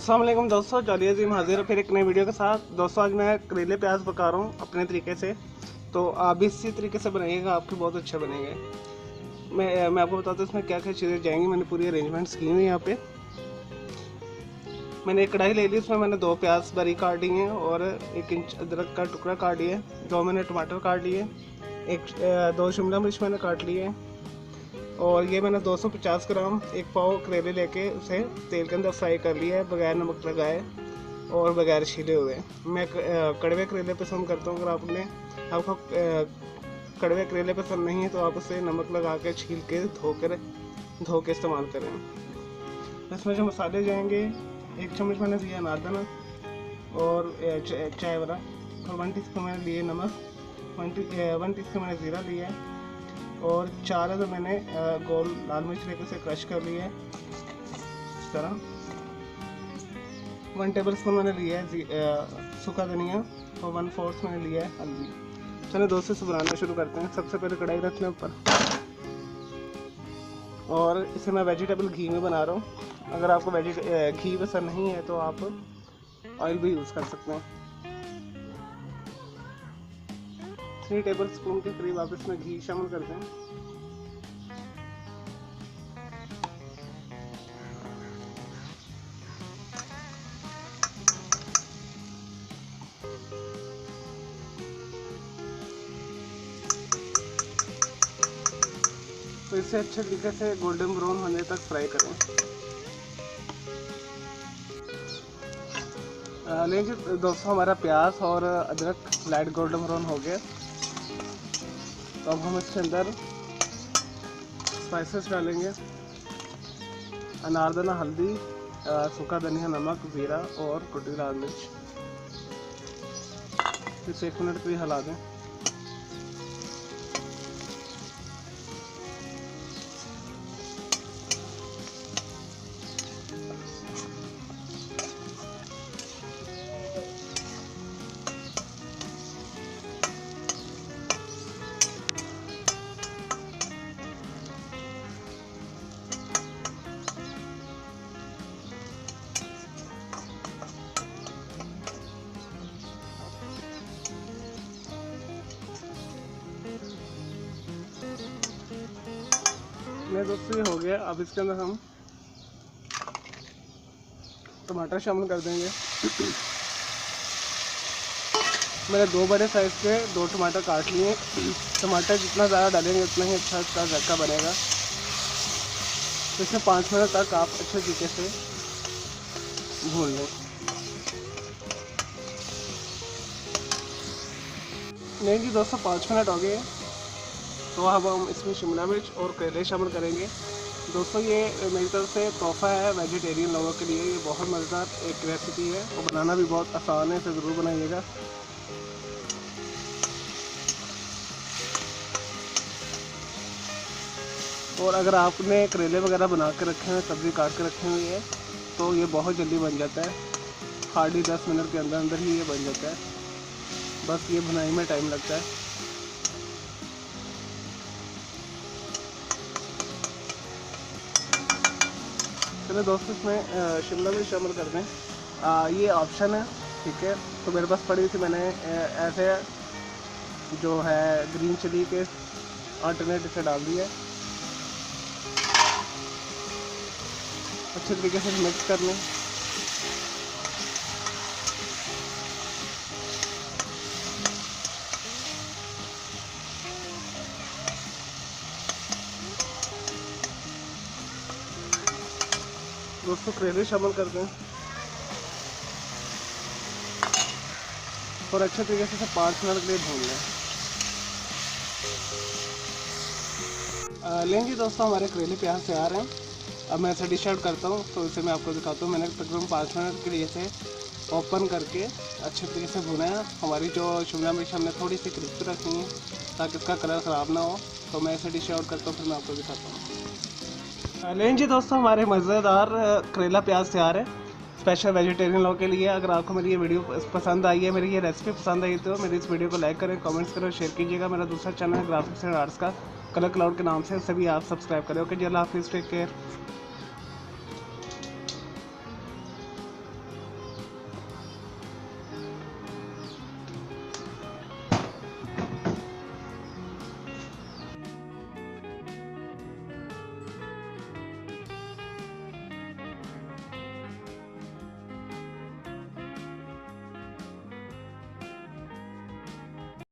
अस्सलाम वालेकुम दोस्तों, चलिए जी हम हाजिर है फिर एक नई वीडियो के साथ। दोस्तों आज मैं करेले प्याज पका रहा हूँ अपने तरीके से, तो आप भी इसी तरीके से बनाइएगा, आपके बहुत अच्छे बनेंगे। मैं आपको बताता हूँ इसमें क्या क्या चीज़ें जाएंगी। मैंने पूरी अरेंजमेंट्स की हुई यहाँ पे। मैंने एक कढ़ाई ले ली, उसमें मैंने 2 प्याज बारीक काट लिए हैं और 1 इंच अदरक का टुकड़ा काट लिया है। 2 मैंने टमाटर काट लिए, 2 शिमला मिर्च मैंने काट लिए हैं। और ये मैंने 250 ग्राम 1 पाव करेले लेके उसे तेल के अंदर फ्राई कर लिया है, बगैर नमक लगाए और बगैर छीले हुए। मैं कड़वे करेले पसंद करता हूँ। अगर आपको कड़वे करेले पसंद नहीं है तो आप उसे नमक लगा के छील के धो के इस्तेमाल करें। इसमें जो मसाले जाएंगे, 1 चम्मच मैंने दिया अनारदाना और चाय वाला, और 1 टीस्पून मैंने लिए नमक, 1 टीस्पून मैंने ज़ीरा लिया है, और 4 अदर मैंने गोल लाल मिर्च लेकर उसे क्रश कर लिया है इस तरह। 1 टेबल स्पून मैंने लिया है सूखा धनिया और 1/4 मैंने लिया है हल्दी। चलिए दोस्तों से बनाना शुरू करते हैं। सबसे पहले कढ़ाई रख लें ऊपर, और इसे मैं वेजिटेबल घी में बना रहा हूँ। अगर आपको घी पसंद नहीं है तो आप ऑयल भी यूज़ कर सकते हैं। 3 टेबल स्पून के करीब आप इसमें घी शामिल कर दें। तो इसे अच्छे तरीके से गोल्डन ब्राउन होने तक फ्राई करें। लेकिन दोस्तों हमारा प्याज और अदरक लाइट गोल्डन ब्राउन हो गया। तो अब हम इसके अंदर स्पाइसेस डालेंगे, अनारदाना, हल्दी, सूखा धनिया, नमक, ज़ीरा और कुटी लाल मिर्च। इसे 1 मिनट के लिए हिला दें। मेरे दोस्तों ये हो गया। अब इसके अंदर हम टमाटर शामिल कर देंगे। मैंने 2 बड़े साइज़ के 2 टमाटर काट लिए। टमाटर जितना ज़्यादा डालेंगे उतना ही अच्छा इसका जायका बनेगा। तो इसमें 5 मिनट तक आप अच्छे तरीके से भून लें। नहीं जी दोस्तों, 5 मिनट हो गए। तो अब हम इसमें शिमला मिर्च और करेले शामिल करेंगे। दोस्तों ये मेरी तरफ से तोहफ़ा है वेजिटेरियन लोगों के लिए। ये बहुत मज़ेदार एक रेसिपी है और बनाना भी बहुत आसान है, इसे ज़रूर बनाइएगा। और अगर आपने करेले वगैरह बना के रखे हैं, सब्ज़ी काट के रखी हुई है, तो ये बहुत जल्दी बन जाता है। हार्डली 10 मिनट के अंदर अंदर ही ये बन जाता है। बस ये बुनाई में टाइम लगता है। चलो दोस्तों इसमें शिमला मिर्च शामिल कर दें। ये ऑप्शन है, ठीक है। तो मेरे पास पड़ी थी, मैंने ऐसे जो है ग्रीन चिली के अल्टरनेट से डाल दिया। अच्छे तरीके से मिक्स कर लें। दोस्तों करेले शामिल कर दें और अच्छे तरीके से 5 मिनट के लिए भून लें। लेंगे दोस्तों हमारे करेले प्याज तैयार हैं। अब मैं इसे डिश आउट करता हूँ, तो इसे मैं आपको दिखाता हूँ। मैंने तकरीबन 5 मिनट के लिए इसे ओपन करके अच्छे तरीके से भुना है। हमारी जो शिमला मिर्च हमने थोड़ी सी क्रिस्पी रखी है ताकि इसका कलर ख़राब ना हो। तो मैं इसे डिश आउट करता हूँ, फिर मैं आपको दिखाता हूँ। लें जी दोस्तों, हमारे मज़ेदार करेला प्याज तैयार है स्पेशल वेजिटेरियन लोगों के लिए। अगर आपको मेरी ये वीडियो पसंद आई है, मेरी ये रेसिपी पसंद आई, तो मेरी इस वीडियो को लाइक करें, कमेंट्स करें, शेयर कीजिएगा। मेरा दूसरा चैनल है ग्राफिक्स एंड आर्ट्स का, कलर क्लाउड के नाम से, सभी आप सब्सक्राइब करें। ओके जी, अल्लाह हाफिज़, टेक केयर।